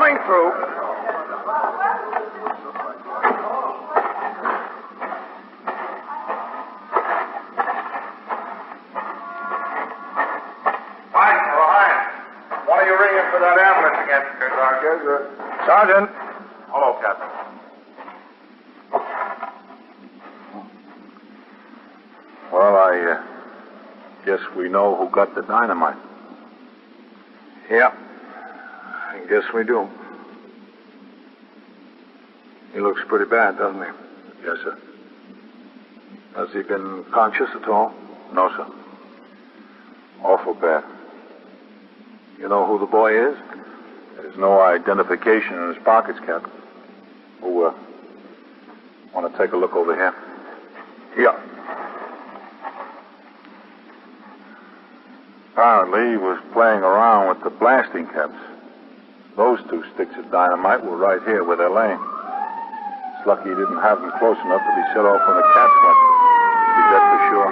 Coming through. What are you ringing for that ambulance again, Sergeant. Hello, Captain. Well, I guess we know who got the dynamite. Yeah, I guess we do. He looks pretty bad, doesn't he? Yes, sir. Has he been conscious at all? No, sir. Awful bad. You know who the boy is? There's no identification in his pockets, Captain. Who, want to take a look over here? Yeah. Apparently, he was playing around with the blasting caps. Those 2 sticks of dynamite were right here where they're laying. It's lucky he didn't have them close enough that he set off when the caps went. Be dead for sure.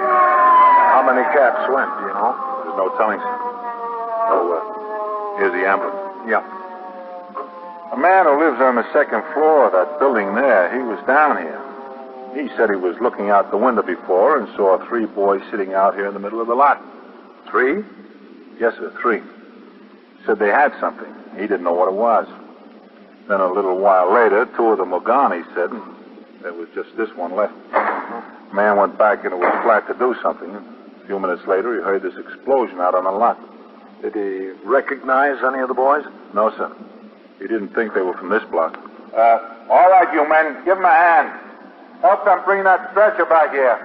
How many caps went, do you know? There's no telling, sir. Here's the ambulance. Yeah. A man who lives on the 2nd floor of that building there, he was down here. He said he was looking out the window before and saw 3 boys sitting out here in the middle of the lot. 3? Yes, sir, 3. Said they had something. He didn't know what it was. Then a little while later, 2 of them were gone, he said, and there was just this one left. The man went back into his flat to do something. A few minutes later, he heard this explosion out on the lot. Did he recognize any of the boys? No, sir. He didn't think they were from this block. All right, you men, give him a hand. Help them bring that stretcher back here.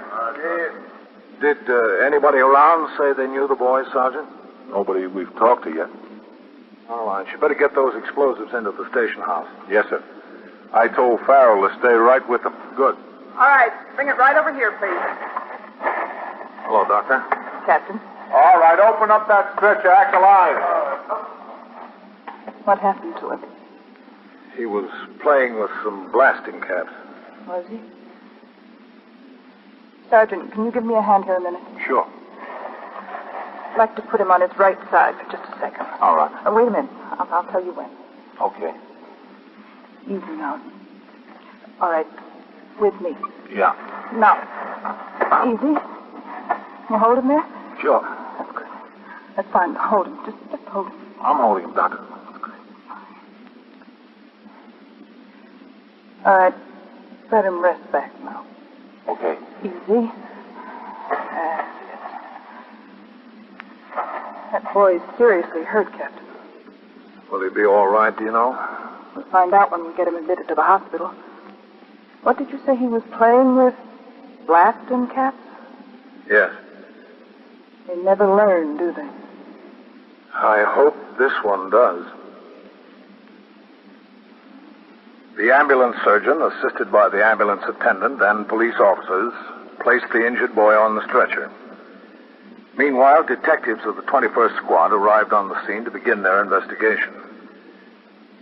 Did anybody around say they knew the boys, Sergeant? Nobody we've talked to yet. All right. You better get those explosives into the station house. Yes, sir. I told Farrell to stay right with them. Good. All right. Bring it right over here, please. Hello, Doctor. Captain. All right, open up that stretcher. Act alive. What happened to him? He was playing with some blasting caps. Was he? Sergeant, can you give me a hand here a minute? Sure. I'd like to put him on his right side for just a second. All right. Wait a minute. I'll tell you when. Okay. Easy now. All right. With me. Yeah. Now. Easy. You hold him there? Sure. That's good. That's fine. Hold him. Just hold him. I'm holding him, Doctor. All right. Let him rest back now. Okay. Easy. That's it. That boy is seriously hurt, Captain. Will he be all right, do you know? We'll find out when we get him admitted to the hospital. What did you say he was playing with? Blasting caps? Yes. They never learn, do they? I hope this one does. The ambulance surgeon, assisted by the ambulance attendant and police officers, placed the injured boy on the stretcher. Meanwhile, detectives of the 21st Squad arrived on the scene to begin their investigation.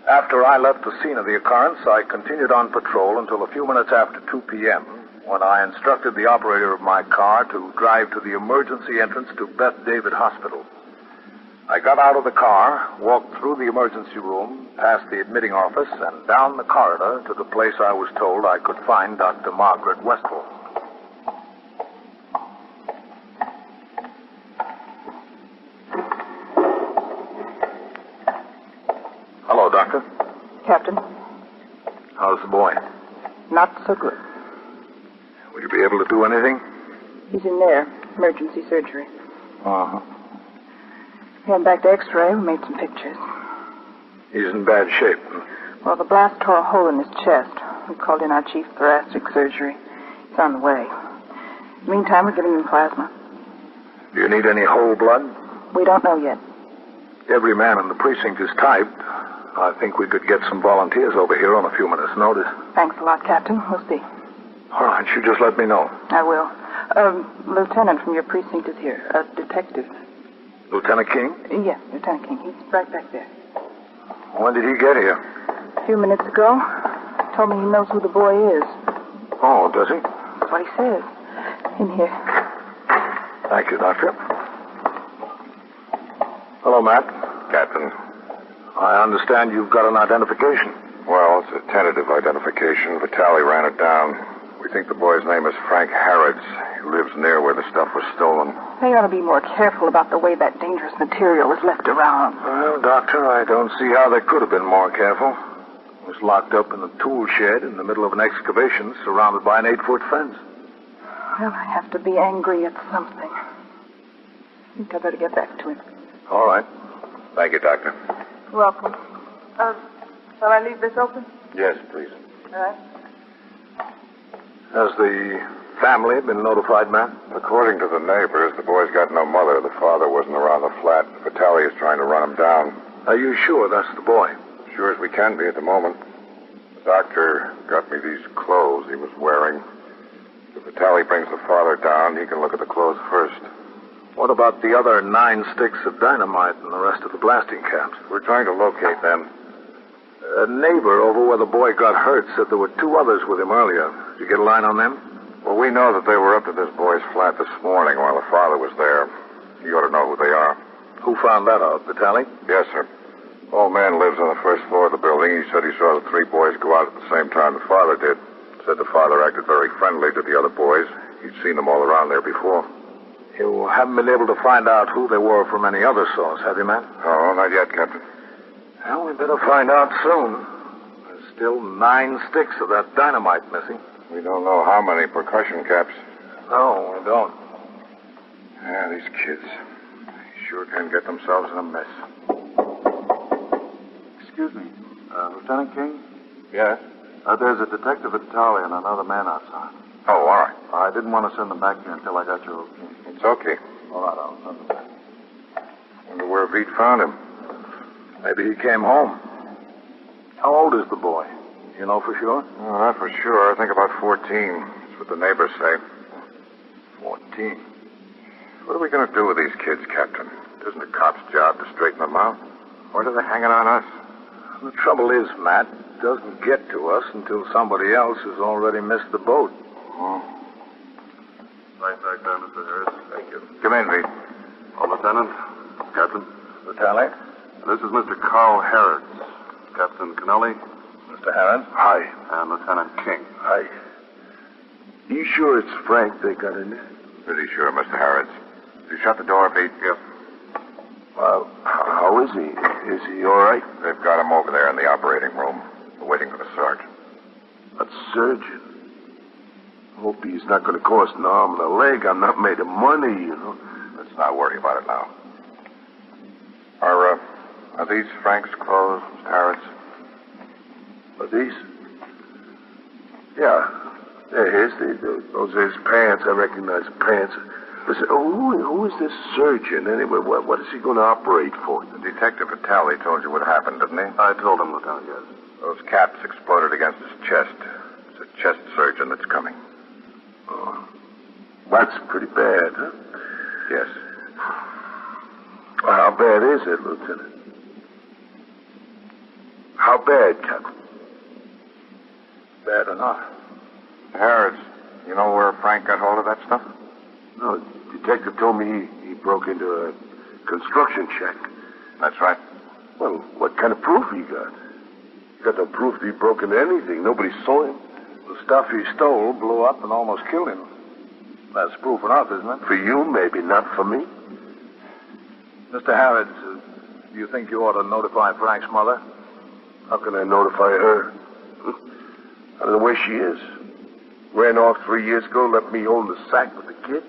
After I left the scene of the occurrence, I continued on patrol until a few minutes after 2 p.m., when I instructed the operator of my car to drive to the emergency entrance to Beth David Hospital. I got out of the car, walked through the emergency room, past the admitting office, and down the corridor to the place I was told I could find Dr. Margaret Westphal. Hello, Doctor. Captain, How's the boy? not so good. Will you be able to do anything? He's in there. Emergency surgery. Uh-huh. Ran back to X-ray. We made some pictures. He's in bad shape. Well, the blast tore a hole in his chest. We called in our chief thoracic surgery. He's on the way. In the meantime, we're giving him plasma. Do you need any whole blood? We don't know yet. Every man in the precinct is typed. I think we could get some volunteers over here on a few minutes' notice. Thanks a lot, Captain. We'll see. All right, you just let me know. I will. Lieutenant from your precinct is here. A detective. Lieutenant King? Yes, Lieutenant King. He's right back there. When did he get here? A few minutes ago. Told me he knows who the boy is. Oh, does he? That's what he says. In here. Thank you, Doctor. Hello, Matt. Captain. I understand you've got an identification. Well, it's a tentative identification. Vitale ran it down. We think the boy's name is Frank Harrods. He lives near where the stuff was stolen. They ought to be more careful about the way that dangerous material is left around. Well, Doctor, I don't see how they could have been more careful. It was locked up in a tool shed in the middle of an excavation surrounded by an 8-foot fence. Well, I have to be angry at something. I think I better get back to him. All right. Thank you, Doctor. Welcome. Shall I leave this open? Yes, please. All right. Has the family been notified, Matt? According to the neighbors, the boy's got no mother. The father wasn't around the flat. Vitale is trying to run him down. Are you sure that's the boy? Sure as we can be at the moment. The doctor got me these clothes he was wearing. If Vitale brings the father down, he can look at the clothes first. What about the other 9 sticks of dynamite and the rest of the blasting caps? We're trying to locate them. A neighbor over where the boy got hurt said there were 2 others with him earlier. Did you get a line on them? Well, we know that they were up to this boy's flat this morning while the father was there. You ought to know who they are. Who found that out, Vitale? Yes, sir. Old man lives on the first floor of the building. He said he saw the 3 boys go out at the same time the father did. Said the father acted very friendly to the other boys. He'd seen them all around there before. You haven't been able to find out who they were from any other source, have you, Matt? Oh, not yet, Captain. Well, we better find out soon. There's still 9 sticks of that dynamite missing. We don't know how many percussion caps. No, we don't. Yeah, these kids. They sure can get themselves in a mess. Excuse me, Lieutenant King? Yes? There's a detective at Tally and another man outside. Oh, all right. I didn't want to send them back here until I got your okay. It's okay. All right, I'll send them back. Wonder where Veit found him. Maybe he came home. How old is the boy? You know for sure? Oh, not for sure. I think about 14. That's what the neighbors say. 14. What are we going to do with these kids, Captain? It isn't a cop's job to straighten them out. What are they hanging on us? The trouble is, Matt, it doesn't get to us until somebody else has already missed the boat. Oh. Right back there, Mr. Harris. Thank you. Come in, Veit. Oh, Lieutenant, Captain, Vitale? this is Mr. Carl Harrods. Captain Kennelly. Mr. Harris? Hi. And Lieutenant King. Hi. You sure it's Frank they got in there? Pretty sure, Mr. Harrods. You shut the door, Veit? Yes. Well, How is he? Is he all right? they've got him over there in the operating room. We're waiting for the sergeant. A surgeon? Hope he's not going to cost an arm and a leg. I'm not made of money, you know. Let's not worry about it now. Are these Frank's clothes, Mr. Harrods? Are these? Yeah. They're his. Those are his pants. I recognize the pants. Listen, who is this surgeon, anyway? What is he going to operate for? The detective Vitale told you what happened, didn't he? I told him, Lieutenant, yes. Those caps exploded against his chest. It's a chest surgeon that's coming. Oh. That's pretty bad, huh? Yes. Well, how bad is it, Lieutenant? How bad, Captain? Bad enough. Harrods, you know where Frank got hold of that stuff? No, the detective told me he broke into a construction shack. That's right. Well, what kind of proof he got? He got no proof that he broke into anything. Nobody saw him. The stuff he stole blew up and almost killed him. That's proof enough, isn't it? For you, maybe, not for me. Mr. Harrods, do you think you ought to notify Frank's mother? How can I notify her? I don't know where she is. Ran off 3 years ago, left me holding the sack with the kid.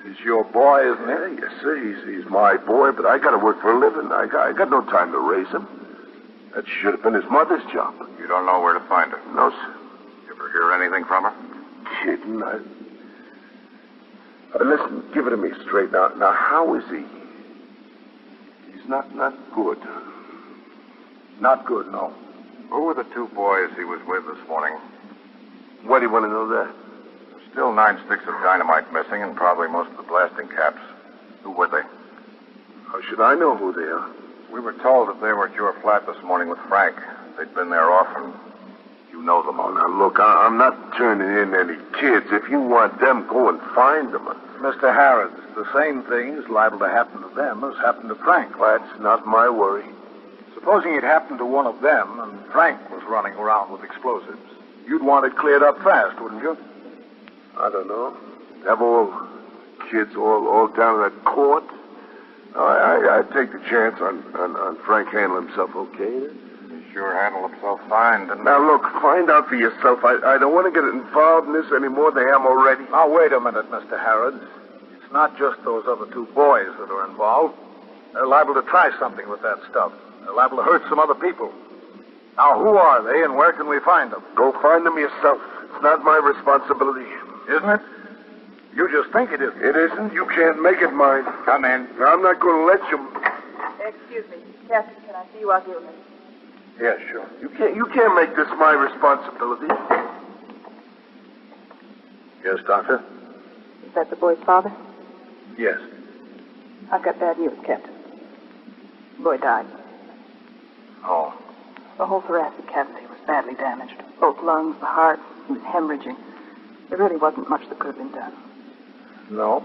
He's your boy, isn't he? Yes, sir. He's my boy, but I got to work for a living. I got no time to raise him. That should have been his mother's job. You don't know where to find her? No, sir. You ever hear anything from her? Kidding. Listen, give it to me straight now. Now, how is he? He's not good. Not good, no. Who were the 2 boys he was with this morning? Why do you want to know that? There's still 9 sticks of dynamite missing and probably most of the blasting caps. Who were they? How should I know who they are? We were told that they were at your flat this morning with Frank. They'd been there often. You know them all. Oh, now, look, I'm not turning in any kids. If you want them, go and find them. Mr. Harrods, the same thing's liable to happen to them as happened to Frank. That's not my worry. Supposing it happened to one of them and Frank was running around with explosives, you'd want it cleared up fast, wouldn't you? I don't know. Have all kids all down at court? I'd take the chance on Frank handling himself okay. He sure handled himself fine, didn't he? Now, look, find out for yourself. I don't want to get involved in this any more than I am already. Now, wait a minute, Mr. Harrods. It's not just those other two boys that are involved. They're liable to try something with that stuff. They're liable to hurt some other people. Now, who are they and where can we find them? Go find them yourself. It's not my responsibility. Isn't it? You just think it is. It isn't. You can't make it mine. Come in. I'm not going to let you. Excuse me. Captain, can I see you out here a minute? Yes, sure. You can't make this my responsibility. Yes, Doctor? Is that the boy's father? Yes. I've got bad news, Captain. The boy died. Oh. The whole thoracic cavity was badly damaged. Both lungs, the heart. He was hemorrhaging. There really wasn't much that could have been done. No.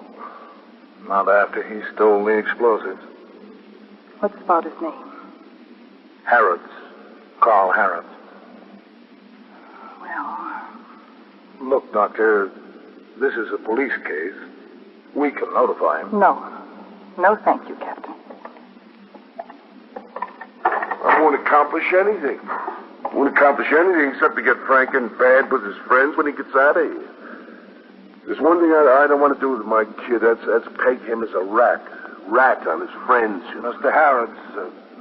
Not after he stole the explosives. What's the father's name? Harrods. Carl Harrods. Well... Look, Doctor, this is a police case. We can notify him. No. No, thank you, Captain. I won't accomplish anything. Won't accomplish anything except to get Frank in bad with his friends when he gets out of here. There's one thing I don't want to do with my kid. That's peg him as a rat. Rat on his friends. You know? Mr. Harrods,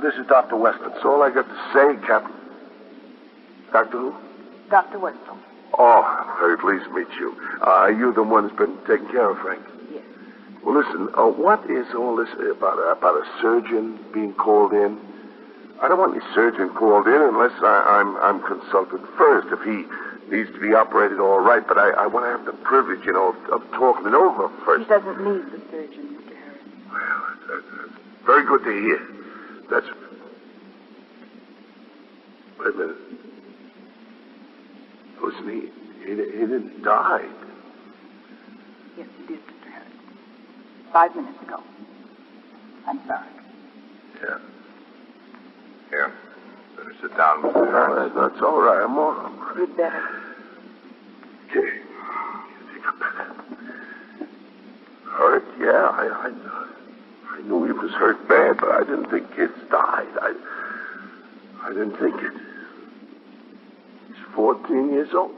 this is Dr. Weston. That's all I got to say, Captain. Doctor who? Dr. Weston. Oh, very pleased to meet you. Are you the one who's been taking care of Frank? Yes. Well, listen, what is all this about a surgeon being called in? I don't want any surgeon called in unless I'm consulted first. If he needs to be operated, all right. But I want to have the privilege, of talking it over first. He doesn't need the surgeon, Mr. Harris. Well, that's very good to hear. That's... Wait a minute. Listen, he didn't die. Yes, he did, Mr. Harris. 5 minutes ago. I'm sorry. Yeah. Here. Better sit down, Mr. Harris. That's all right. I'm all right. You'd better. Okay. Hurt? Yeah, I knew he was hurt bad, but I didn't think kids died. I didn't think it. He's 14 years old.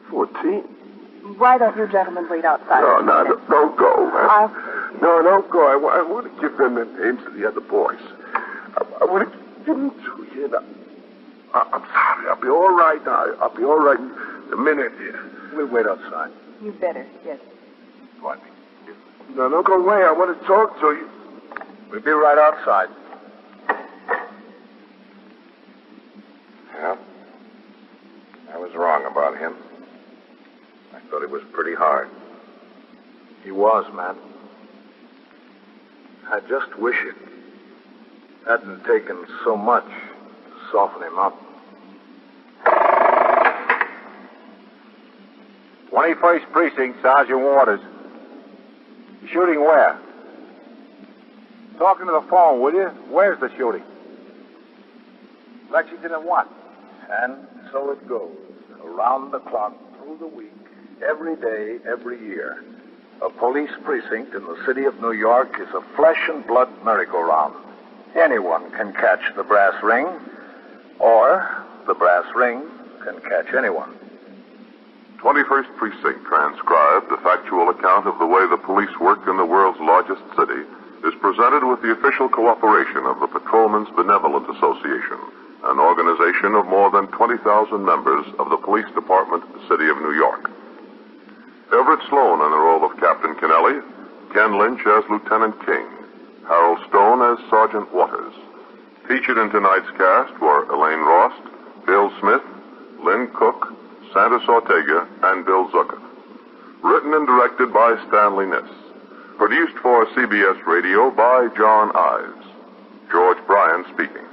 14. Why don't you gentlemen wait outside? No, don't go. I'll... No, don't go. I want to give them the names of the other boys. I want to give them to you. I'm sorry. I'll be all right. I'll be all right in a minute here. We'll wait outside. You better, yes. Go on. No, don't go away. I want to talk to you. We'll be right outside. Yeah. I was wrong about him. I thought he was pretty hard. He was, man. I just wish it hadn't taken so much to soften him up. 21st Precinct, Sergeant Waters. Shooting where? Talking to the phone, will you? Where's the shooting? Lexington and what? And so it goes, around the clock, through the week, every day, every year. A police precinct in the city of New York is a flesh and blood merry-go-round. Anyone can catch the brass ring, or the brass ring can catch anyone. 21st Precinct transcribed a factual account of the way the police work in the world's largest city is presented with the official cooperation of the Patrolmen's Benevolent Association, an organization of more than 20,000 members of the Police Department, City of New York. Everett Sloan in the role of Captain Kennelly, Ken Lynch as Lieutenant King, Harold Stone as Sergeant Waters. Featured in tonight's cast were Elaine Rost, Bill Smith, Lynn Cook, Sandus Ortega, and Bill Zucker. Written and directed by Stanley Niss. Produced for CBS Radio by John Ives. George Bryan speaking.